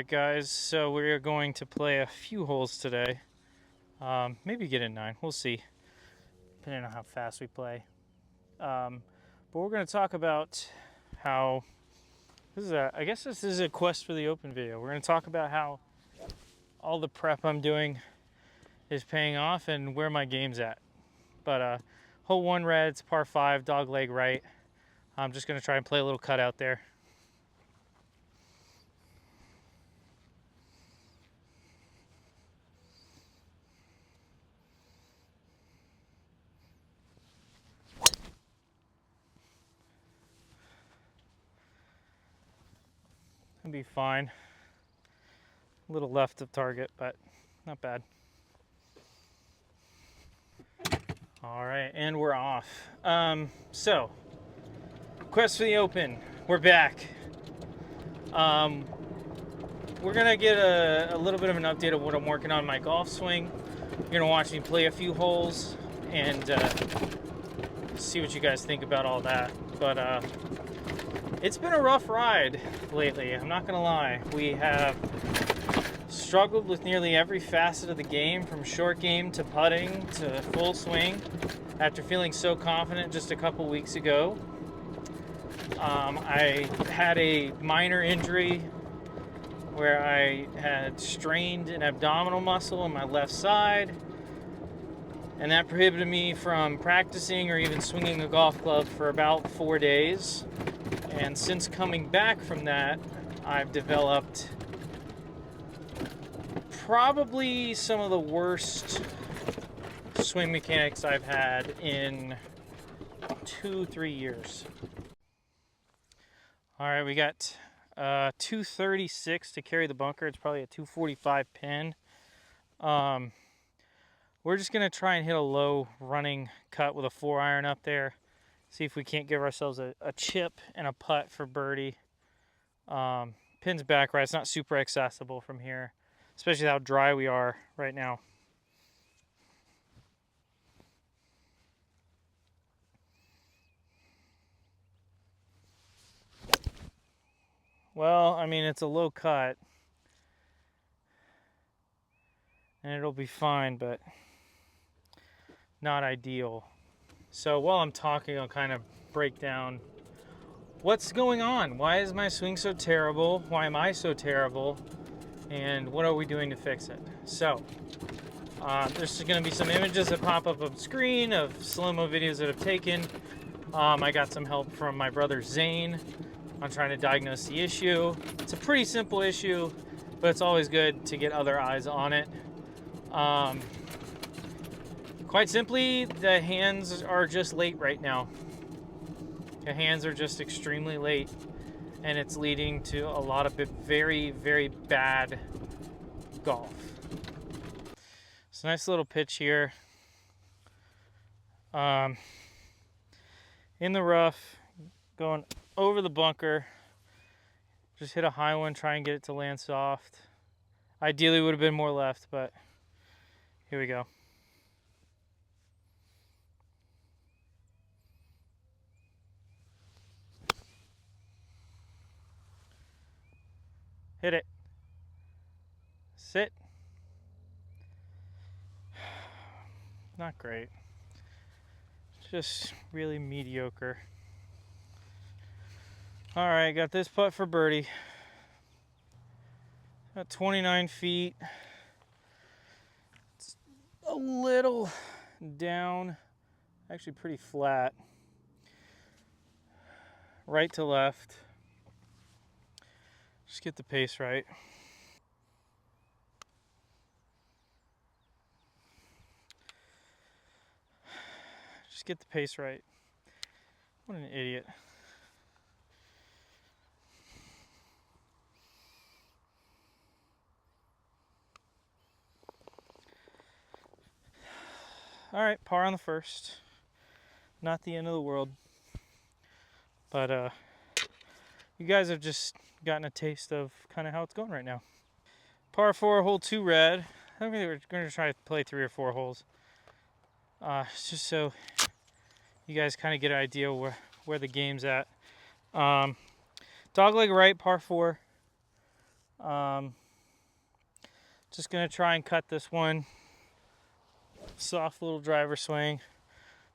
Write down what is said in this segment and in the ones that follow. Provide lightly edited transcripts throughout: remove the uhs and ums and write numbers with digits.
guys, so we're going to play a few holes today. Maybe get in 9, we'll see, depending on how fast we play. But we're going to talk about how, I guess this is a Quest for the Open video. We're going to talk about how all the prep I'm doing is paying off and where my game's at. But hole 1 red, it's par 5, dog leg right. I'm just going to try and play a little cut out there. It'll be fine. A little left of target, but not bad. All right, and we're off. So, Quest for the Open, we're back. We're gonna get a little bit of an update of what I'm working on in my golf swing. You're gonna watch me play a few holes and see what you guys think about all that. But it's been a rough ride lately, I'm not gonna lie. We have struggled with nearly every facet of the game, from short game to putting to full swing, after feeling so confident just a couple weeks ago. I had a minor injury where I had strained an abdominal muscle on my left side, and that prohibited me from practicing or even swinging a golf club for about 4 days. And since coming back from that, I've developed probably some of the worst swing mechanics I've had in 2-3 years. All right, we got 236 to carry the bunker. It's probably a 245 pin. We're just gonna try and hit a low running cut with a 4-iron up there. See if we can't give ourselves a chip and a putt for birdie. Pin's back right. It's not super accessible from here, especially how dry we are right now. Well, I mean, it's a low cut, and it'll be fine, but not ideal. So while I'm talking, I'll kind of break down what's going on. Why is my swing so terrible? Why am I so terrible? And what are we doing to fix it? So there's going to be some images that pop up on screen of slow-mo videos that I've taken. I got some help from my brother Zane on trying to diagnose the issue. It's a pretty simple issue, but it's always good to get other eyes on it. Quite simply, the hands are just late right now. The hands are just extremely late, and it's leading to a lot of very, very bad golf. It's a nice little pitch here. In the rough, going over the bunker. Just hit a high one, try and get it to land soft. Ideally would have been more left, but here we go. Hit it. Sit. Not great. Just really mediocre. All right, got this putt for birdie. Got 29 feet. It's a little down, actually pretty flat. Right to left. Just get the pace right. Just get the pace right. What an idiot. All right, par on the first. Not the end of the world. But you guys have just gotten a taste of kind of how it's going right now. Par 4, hole 2 red. I think we're going to try to play 3 or 4 holes. Just so you guys kind of get an idea where the game's at. Dogleg right, par 4. Just gonna try and cut this one. Soft little driver swing.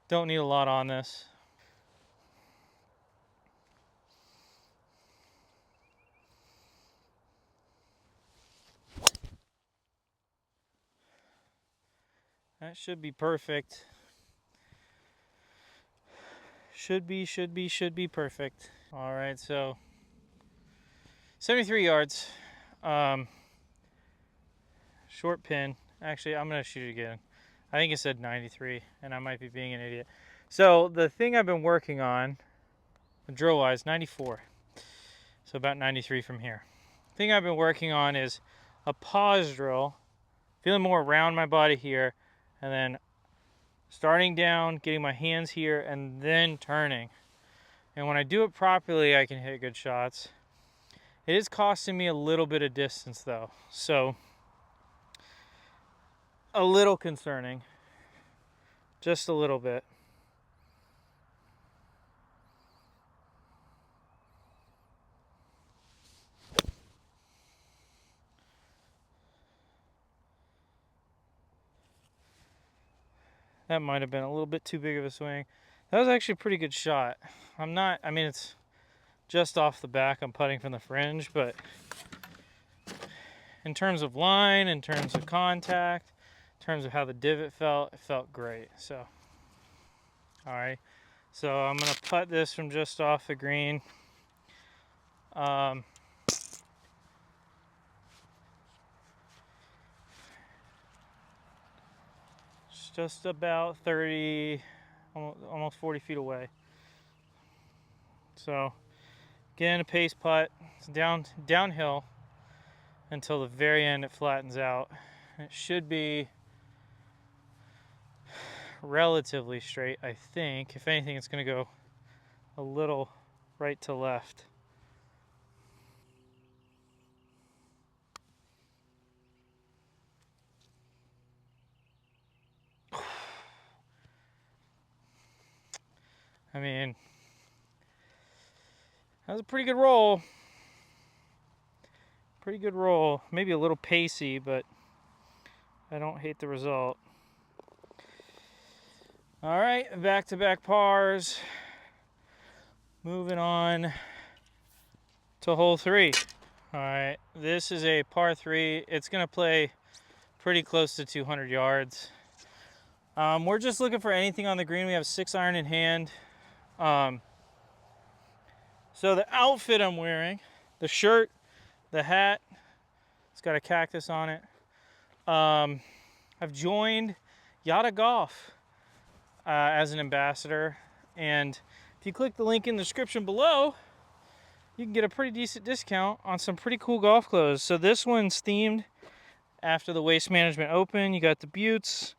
Don't need a lot on this. That should be perfect. Should be perfect. All right, so 73 yards. Short pin. Actually, I'm gonna shoot it again. I think it said 93, and I might be being an idiot. So the thing I've been working on, drill-wise, 94. So about 93 from here. The thing I've been working on is a pause drill, feeling more around my body here, and then starting down, getting my hands here, and then turning. And when I do it properly, I can hit good shots. It is costing me a little bit of distance though, so a little concerning. Just a little bit. That might have been a little bit too big of a swing. That was actually a pretty good shot. I mean, it's just off the back. I'm putting from the fringe, but in terms of line, in terms of contact, in terms of how the divot felt, it felt great. So, all right. So I'm gonna putt this from just off the green. It's just about 30, almost 40 feet away. So, again, a pace putt. It's downhill until the very end. It flattens out. It should be relatively straight, I think. If anything, it's going to go a little right to left. I mean, that was a pretty good roll. Pretty good roll. Maybe a little pacey, but I don't hate the result. All right, back-to-back pars. Moving on to hole 3. All right, this is a par 3. It's going to play pretty close to 200 yards. We're just looking for anything on the green. We have a 6-iron in hand. So the outfit I'm wearing, the shirt, the hat, it's got a cactus on it. I've joined Yatta Golf as an ambassador, and if you click the link in the description below, you can get a pretty decent discount on some pretty cool golf clothes. So this one's themed after the Waste Management Open. You got the buttes,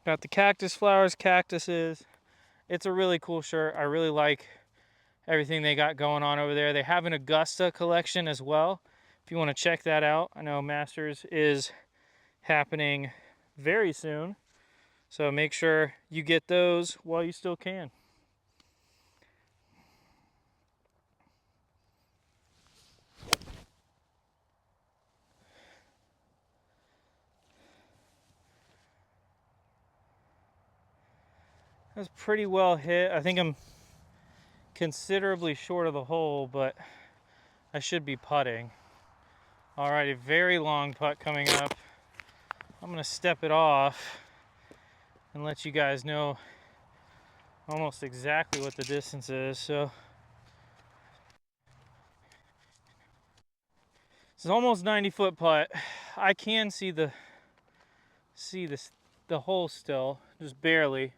got the cactus flowers, cactuses. It's a really cool shirt. I really like everything they got going on over there. They have an Augusta collection as well, if you want to check that out. I know Masters is happening very soon, so make sure you get those while you still can. That's pretty well hit. I think I'm considerably short of the hole, but I should be putting. All right, a very long putt coming up. I'm gonna step it off and let you guys know almost exactly what the distance is. So it's almost 90-foot putt. I can see the hole still, just barely.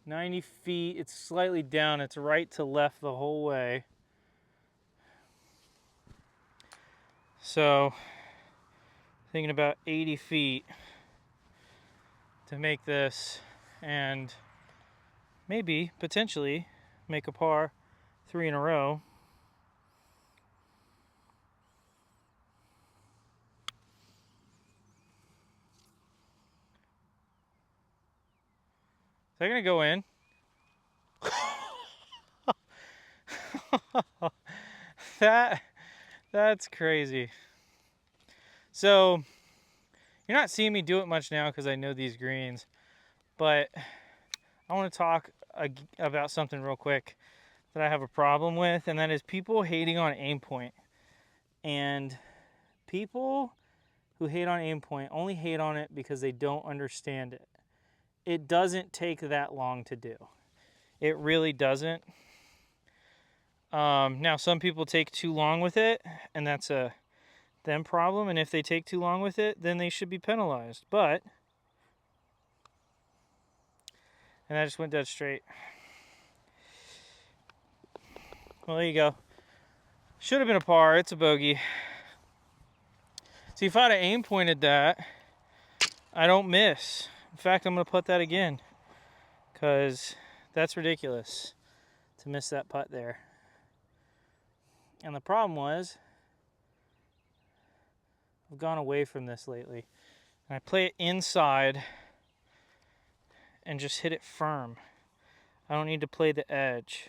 90 feet, it's slightly down, it's right to left the whole way. So, thinking about 80 feet to make this, and maybe, potentially, make a par 3 in a row. Is that gonna go in? That's crazy. So you're not seeing me do it much now because I know these greens, but I want to talk about something real quick that I have a problem with, and that is people hating on aim point. And people who hate on aim point only hate on it because they don't understand it. It doesn't take that long to do. It really doesn't. Now, some people take too long with it, and that's a them problem. And if they take too long with it, then they should be penalized. But, and I just went dead straight. Well, there you go. Should have been a par. It's a bogey. See, if I'd have aim pointed that, I don't miss. In fact, I'm going to putt that again because that's ridiculous to miss that putt there. And the problem was, I've gone away from this lately. And I play it inside and just hit it firm. I don't need to play the edge.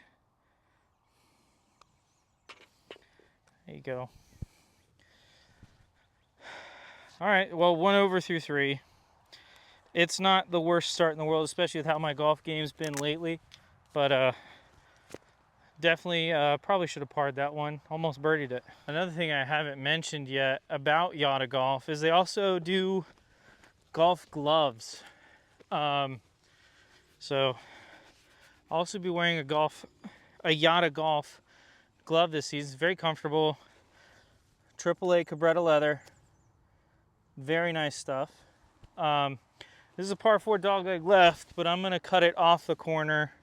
There you go. All right, well, 1 over through 3. It's not the worst start in the world, especially with how my golf game's been lately. But definitely probably should have parred that one. Almost birdied it. Another thing I haven't mentioned yet about Yatta Golf is they also do golf gloves. So I'll also be wearing a Yatta Golf glove this season. It's very comfortable. AAA Cabretta leather. Very nice stuff. This is a par 4 dogleg left, but I'm going to cut it off the corner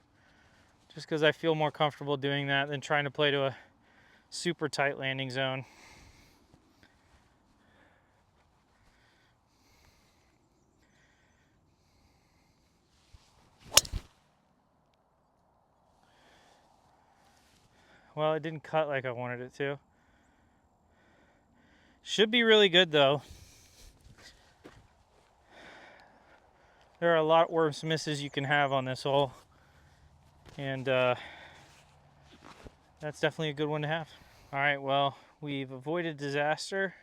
just because I feel more comfortable doing that than trying to play to a super tight landing zone. Well, it didn't cut like I wanted it to. Should be really good though. There are a lot worse misses you can have on this hole. And that's definitely a good one to have. All right, well, we've avoided disaster.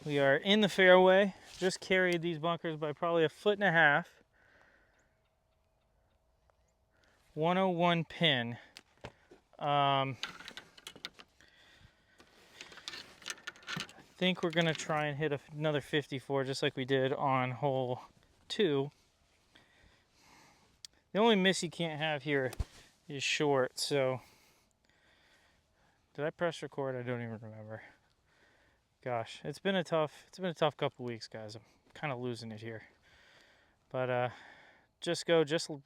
We are in the fairway. Just carried these bunkers by probably 1.5 feet. 101 pin. I think we're going to try and hit another 54 just like we did on hole 2. The only miss you can't have here is short, so did I press record? I don't even remember. Gosh, it's been a tough couple weeks, guys. I'm kind of losing it here. But just right of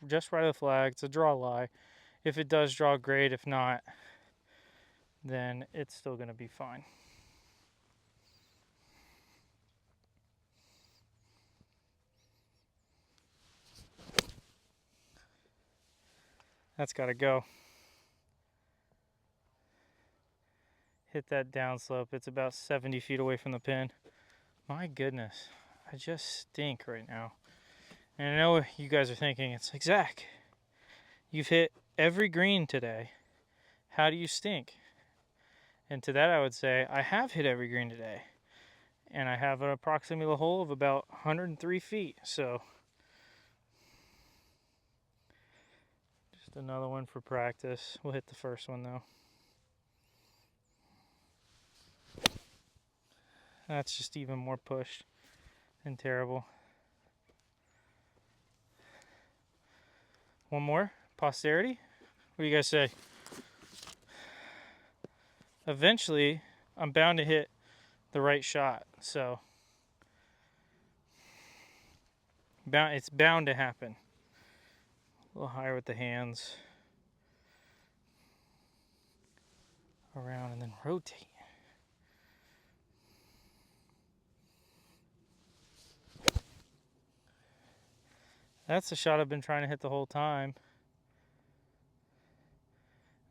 the flag. It's a draw lie. If it does draw, great. If not, then it's still going to be fine. That's got to go. Hit that downslope. It's about 70 feet away from the pin. My goodness, I just stink right now. And I know you guys are thinking, it's like, Zach, you've hit every green today. How do you stink? And to that I would say, I have hit every green today. And I have an approximate hole of about 103 feet. So just another one for practice. We'll hit the first one though. That's just even more push and terrible. One more? Posterity? What do you guys say? Eventually, I'm bound to hit the right shot. So, it's bound to happen. A little higher with the hands. Around and then rotate. That's the shot I've been trying to hit the whole time.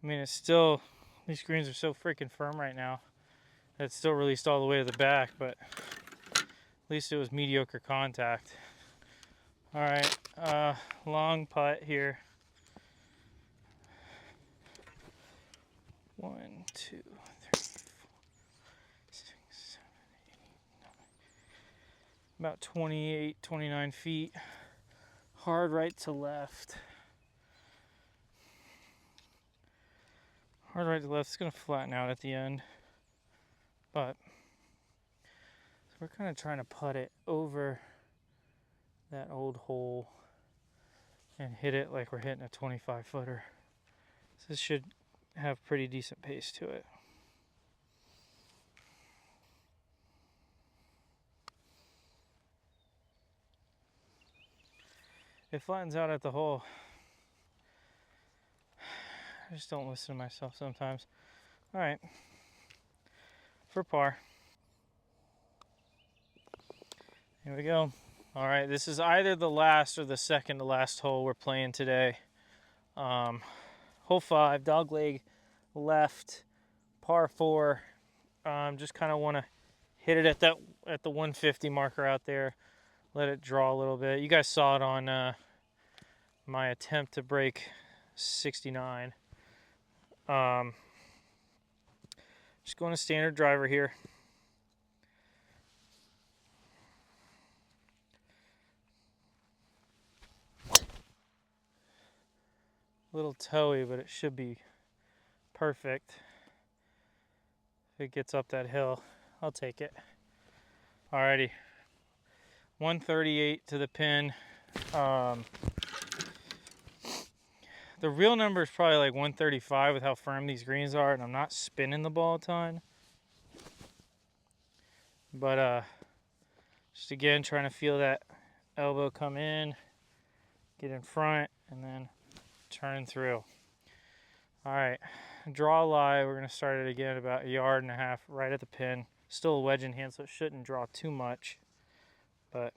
I mean, it's still, these greens are so freaking firm right now. It's still released all the way to the back, but at least it was mediocre contact. All right, long putt here. 1, 2, 3, 4, 6, 7, 8, 9. About 28, 29 feet. Hard right to left. Hard right to left. It's going to flatten out at the end. But so we're kind of trying to putt it over that old hole and hit it like we're hitting a 25 footer. So this should have pretty decent pace to it. It flattens out at the hole. I just don't listen to myself sometimes. All right, for par. Here we go. All right, this is either the last or the second to last hole we're playing today. Hole 5, dogleg left, par 4. Just kind of want to hit it at the 150 marker out there. Let it draw a little bit. You guys saw it on my attempt to break 69. Just going to standard driver here. A little toey, but it should be perfect. If it gets up that hill, I'll take it. Alrighty. 138 to the pin. The real number is probably like 135 with how firm these greens are, and I'm not spinning the ball a ton. But just again, trying to feel that elbow come in, get in front, and then turn through. All right, draw a lie. We're gonna start it again about 1.5 yards right at the pin. Still a wedge in hand, so it shouldn't draw too much, but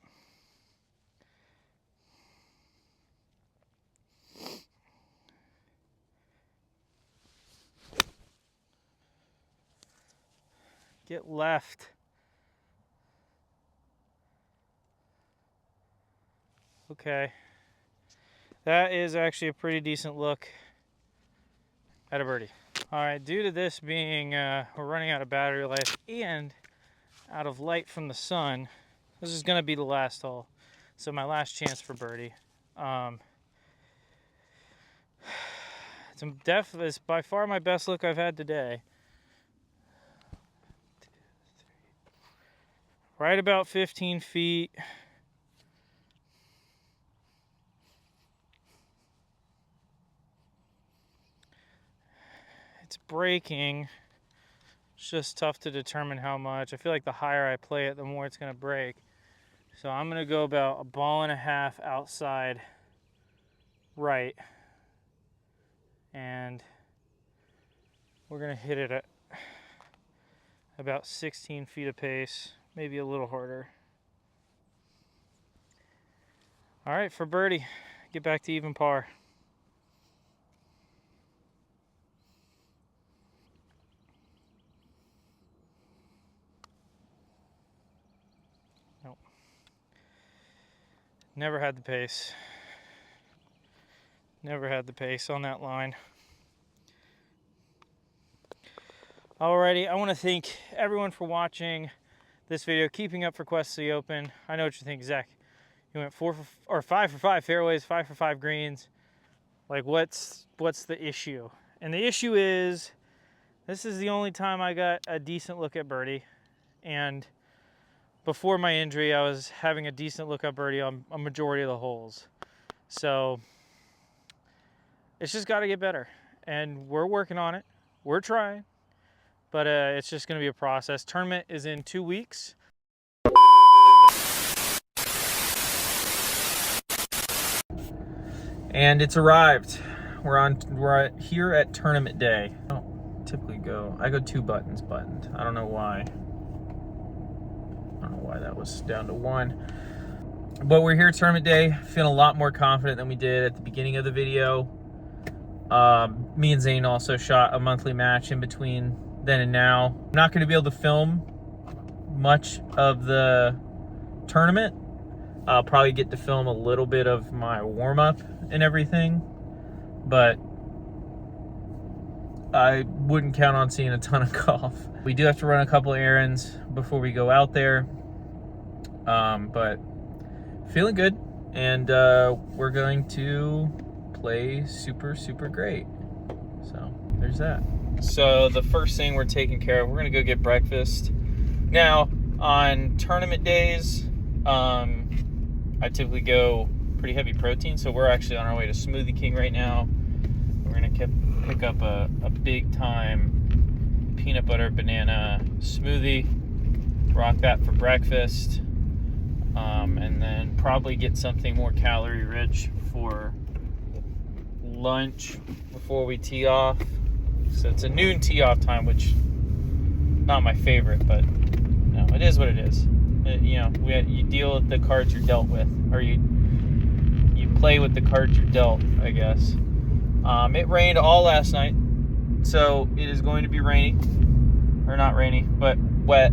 get left. Okay. That is actually a pretty decent look at a birdie. All right, due to this being, we're running out of battery life and out of light from the sun, this is gonna be the last hole. So my last chance for birdie. It's by far my best look I've had today. Right about 15 feet. It's breaking. It's just tough to determine how much. I feel like the higher I play it, the more it's going to break. So I'm going to go about 1.5 balls outside right. And we're going to hit it at about 16 feet of pace, maybe a little harder. All right, for birdie, get back to even par. Nope. Never had the pace. Never had the pace on that line. Alrighty, I want to thank everyone for watching this video, keeping up for Quest of the Open. I know what you think, Zach. You went 5 for 5 fairways, 5 for 5 greens. Like, what's the issue? And the issue is, this is the only time I got a decent look at birdie. And before my injury, I was having a decent look at birdie on a majority of the holes. So it's just got to get better. And we're working on it. We're trying. But it's just going to be a process. Tournament is in 2 weeks. And it's arrived. We're here at tournament day. I don't typically go. I go 2 buttons buttoned. I don't know why. I don't know why that was down to 1. But we're here at tournament day. Feeling a lot more confident than we did at the beginning of the video. Me and Zane also shot a monthly match in between then and now. I'm not going to be able to film much of the tournament. I'll probably get to film a little bit of my warm-up and everything, but I wouldn't count on seeing a ton of golf. We do have to run a couple errands before we go out there, but feeling good, and we're going to play super great. So there's that. So the first thing we're taking care of, we're gonna go get breakfast. Now on tournament days, I typically go pretty heavy protein, so we're actually on our way to Smoothie King right now. We're gonna pick up a big time peanut butter banana smoothie, rock that for breakfast, and then probably get something more calorie rich for lunch before we tee off. So it's a noon tee off time, which not my favorite, but no, it is what it is. You deal with the cards you're dealt with, or you play with the cards you're dealt, I guess. It rained all last night, so it is going to be rainy, or not rainy, but wet.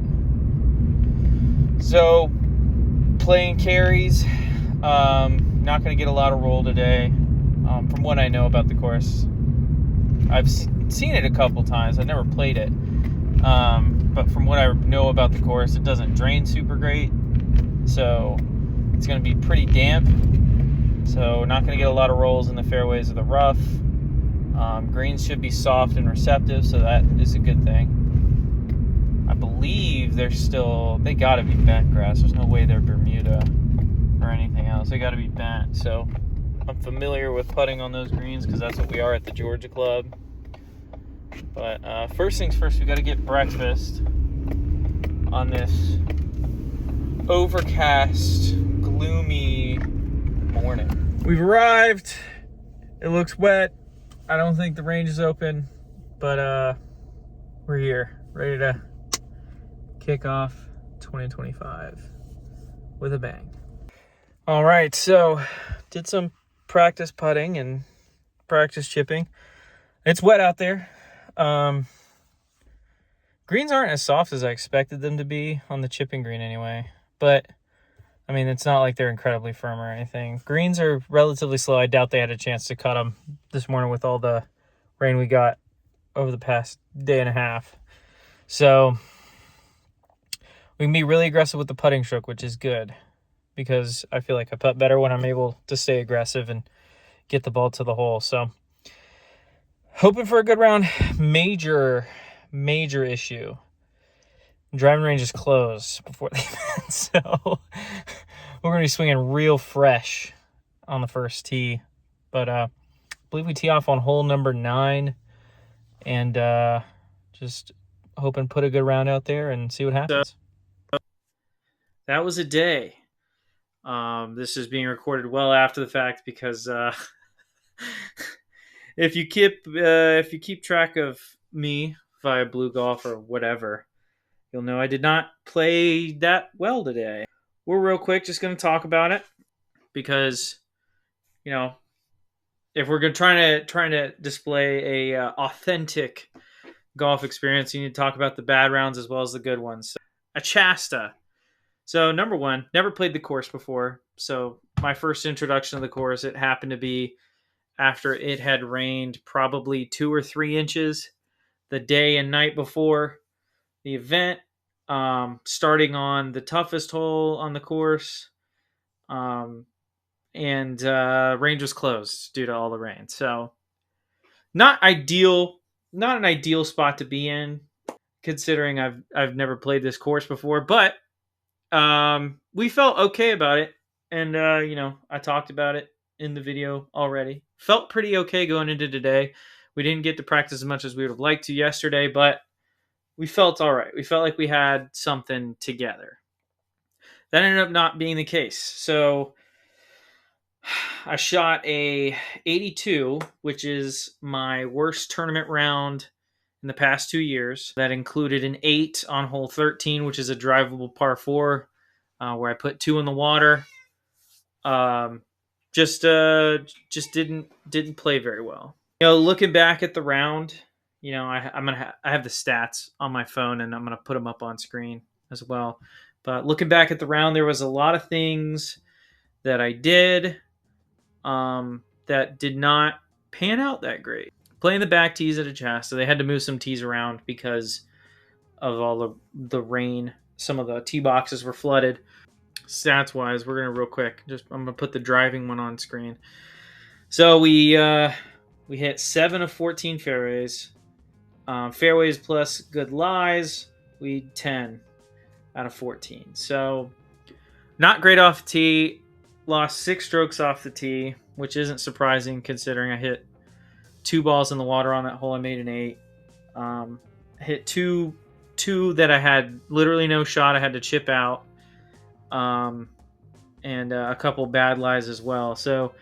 So playing carries, not going to get a lot of roll today. From what I know about the course, I've seen it a couple times. I've never played it, but from what I know about the course, it doesn't drain super great, so it's going to be pretty damp. So not going to get a lot of rolls in the fairways of the rough. Greens should be soft and receptive, so that is a good thing. I believe they got to be bent grass. There's no way they're Bermuda or anything else. They got to be bent. So I'm familiar with putting on those greens because that's what we are at the Georgia Club. But first things first, we got to get breakfast on this overcast, gloomy morning. We've arrived. It looks wet. I don't think the range is open, but we're here, ready to kick off 2025 with a bang. All right, so did some practice putting and practice chipping. It's wet out there. Greens aren't as soft as I expected them to be on the chipping green anyway, but I mean, it's not like they're incredibly firm or anything. Greens are relatively slow. I doubt they had a chance to cut them this morning with all the rain we got over the past day and a half. So we can be really aggressive with the putting stroke, which is good because I feel like I putt better when I'm able to stay aggressive and get the ball to the hole. So hoping for a good round. Major issue. Driving range is closed before the event, so we're going to be swinging real fresh on the first tee. But I believe we tee off on hole number 9, and just hoping to put a good round out there and see what happens. So, that was a day. This is being recorded well after the fact because if you keep track of me via Blue Golf or whatever, you'll know I did not play that well today. We're real quick just going to talk about it because, if we're going to try to display a authentic golf experience, you need to talk about the bad rounds as well as the good ones. So, a Shasta. So number one, never played the course before. So my first introduction to the course, it happened to be after it had rained probably 2 or 3 inches the day and night before the event, starting on the toughest hole on the course, and range was closed due to all the rain. So not an ideal spot to be in, considering I've never played this course before, but we felt okay about it, and I talked about it in the video already. Felt pretty okay going into today. We didn't get to practice as much as we would have liked to yesterday, but we felt all right. We felt like we had something together. That ended up not being the case. So I shot a 82, which is my worst tournament round in the past 2 years. That included an 8 on hole 13, which is a drivable par 4, where I put 2 in the water. Just didn't play very well. Looking back at the round, I have the stats on my phone, and I'm gonna put them up on screen as well. But looking back at the round, there was a lot of things that I did that did not pan out that great. playing the back tees at a chest, so they had to move some tees around because of all the rain. Some of the tee boxes were flooded. Stats wise, we're gonna real quick. I'm gonna put the driving one on screen. So we hit 7 of 14 fairways. Fairways plus good lies, we 10 out of 14. So not great off the tee. Lost 6 strokes off the tee, which isn't surprising considering I hit 2 balls in the water on that hole. I made an 8. Hit two that I had literally no shot. I had to chip out. And a couple bad lies as well. So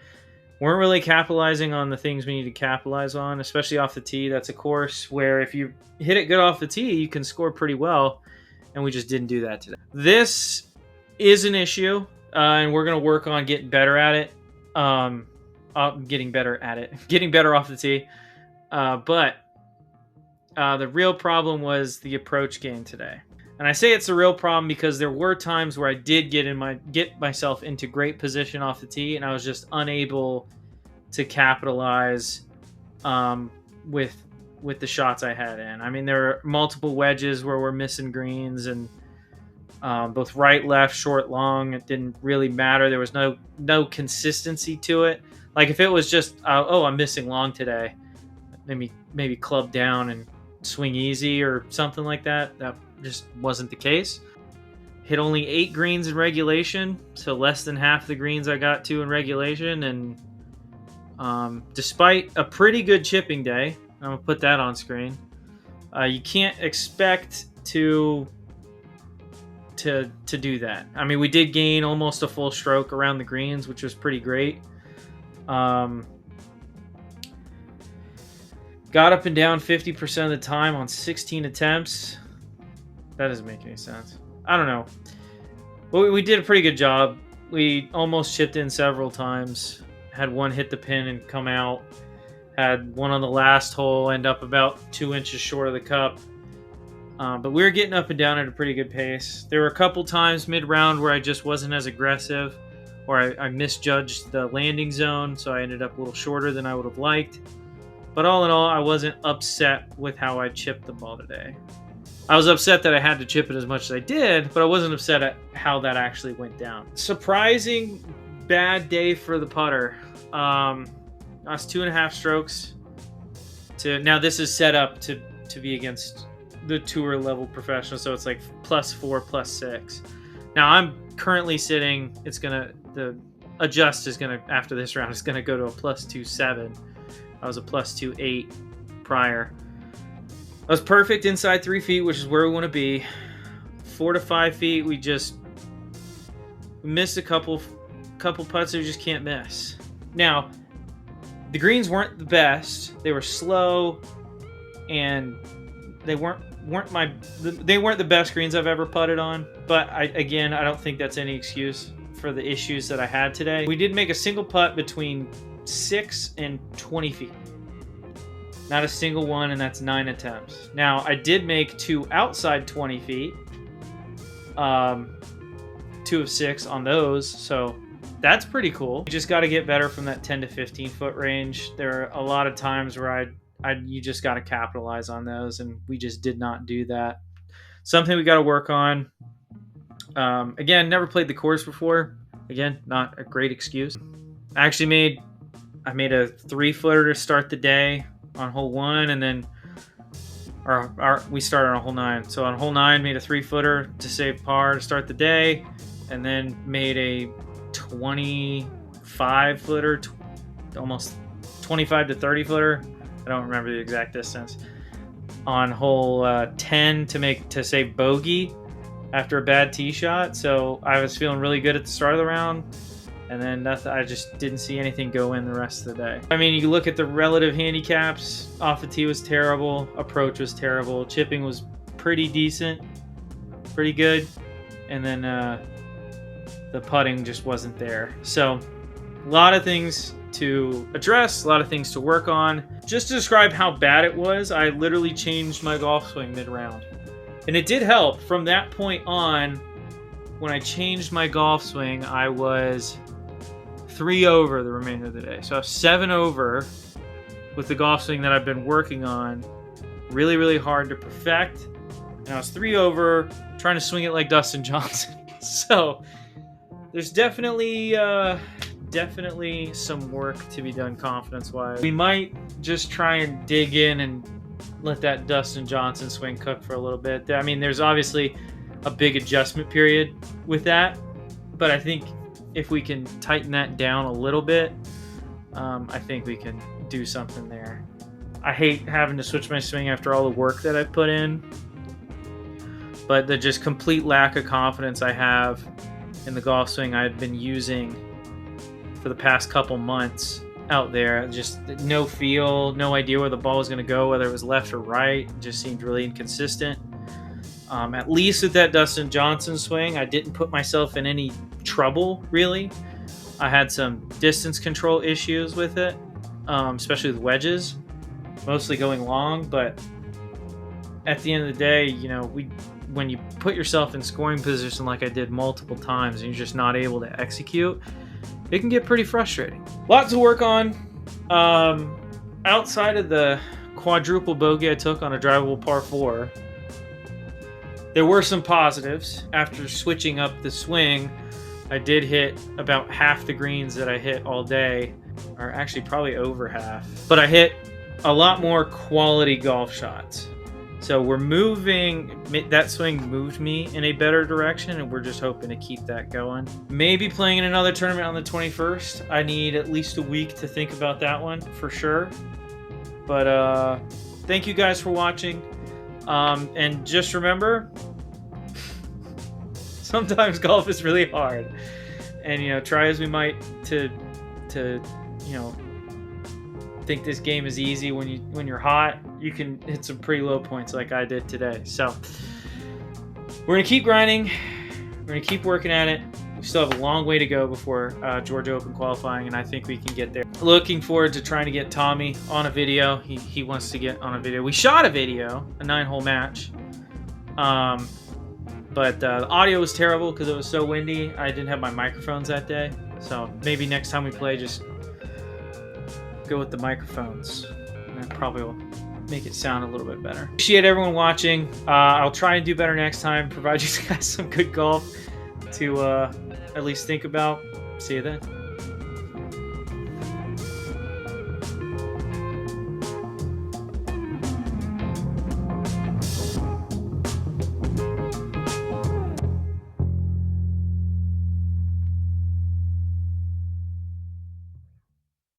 weren't really capitalizing on the things we need to capitalize on, especially off the tee. That's a course where if you hit it good off the tee, you can score pretty well, and we just didn't do that today. This is an issue, and we're going to work on getting better at it. Getting better off the tee. But the real problem was the approach game today. And I say it's a real problem because there were times where I did get myself into great position off the tee, and I was just unable to capitalize with the shots I had in. I mean, there were multiple wedges where we're missing greens, and both right, left, short, long. It didn't really matter. There was no consistency to it. Like if it was just I'm missing long today, maybe club down and swing easy or something like that. That just wasn't the case. Hit only 8 greens in regulation, so less than half the greens I got to in regulation. And despite a pretty good chipping day, I'm gonna put that on screen. You can't expect to do that. I mean, we did gain almost a full stroke around the greens, which was pretty great. Got up and down 50% of the time on 16 attempts. That doesn't make any sense. I don't know. But we did a pretty good job. We almost chipped in several times. Had one hit the pin and come out. Had one on the last hole end up about 2 inches short of the cup. But we were getting up and down at a pretty good pace. There were a couple times mid-round where I just wasn't as aggressive, or I misjudged the landing zone, so I ended up a little shorter than I would have liked. But all in all, I wasn't upset with how I chipped the ball today. I was upset that I had to chip it as much as I did, but I wasn't upset at how that actually went down. Surprising bad day for the putter. Lost 2.5 strokes. Now this is set up to be against the tour level professional, so it's like +4, +6. Now I'm currently sitting. The adjust is gonna after this round is gonna go to a +2.7. I was a +2.8 prior. I was perfect inside 3 feet, which is where we want to be. 4 to 5 feet, we missed a couple putts that we just can't miss. Now, the greens weren't the best. They were slow, and they weren't the best greens I've ever putted on. But I don't think that's any excuse for the issues that I had today. We did make a single putt between 6 and 20 feet. Not a single one, and that's 9 attempts. Now, I did make 2 outside 20 feet. 2 of 6 on those, so that's pretty cool. You just got to get better from that 10 to 15 foot range. There are a lot of times where you just got to capitalize on those, and we just did not do that. Something we got to work on. Again, never played the course before. Again, not a great excuse. I made a 3-footer to start the day on hole 1, and then we started on hole 9. So on hole 9, made a 3-footer to save par to start the day, and then made a 25-footer, almost 25 to 30-footer. I don't remember the exact distance. On hole 10 to save bogey after a bad tee shot. So I was feeling really good at the start of the round. And then I just didn't see anything go in the rest of the day. I mean, you look at the relative handicaps. Off the tee was terrible. Approach was terrible. Chipping was pretty decent. Pretty good. And then the putting just wasn't there. So a lot of things to address. A lot of things to work on. Just to describe how bad it was, I literally changed my golf swing mid-round. And it did help. From that point on, when I changed my golf swing, I was 3 over the remainder of the day. So I was 7 over with the golf swing that I've been working on really, really hard to perfect. And I was 3 over trying to swing it like Dustin Johnson. So there's definitely some work to be done confidence-wise. We might just try and dig in and let that Dustin Johnson swing cook for a little bit. I mean, there's obviously a big adjustment period with that, but I think if we can tighten that down a little bit, I think we can do something there. I hate having to switch my swing after all the work that I put in, but the just complete lack of confidence I have in the golf swing I've been using for the past couple months out there, just no feel, no idea where the ball was going to go, whether it was left or right. It just seemed really inconsistent. At least with that Dustin Johnson swing, I didn't put myself in any trouble, really. I had some distance control issues with it, especially with wedges, mostly going long. But at the end of the day, you know, when you put yourself in scoring position like I did multiple times and you're just not able to execute, it can get pretty frustrating. Lots to work on. Outside of the quadruple bogey I took on a drivable par 4, there were some positives. After switching up the swing, I did hit about half the greens that I hit all day, or actually probably over half. But I hit a lot more quality golf shots. So we're moving, that swing moved me in a better direction, and we're just hoping to keep that going. Maybe playing in another tournament on the 21st. I need at least a week to think about that one for sure. But thank you guys for watching. And just remember, sometimes golf is really hard. And, you know, try as we might to you know, think this game is easy when you're hot, you can hit some pretty low points like I did today. So we're gonna keep grinding, we're gonna keep working at it. We still have a long way to go before Georgia Open qualifying, and I think we can get there. Looking forward to trying to get Tommy on a video. He wants to get on a video. We shot a video, a 9-hole match, but the audio was terrible because it was so windy. I didn't have my microphones that day, so maybe next time we play, just go with the microphones, and that probably will make it sound a little bit better. Appreciate everyone watching. I'll try and do better next time, provide you guys some good golf to at least think about. See you then.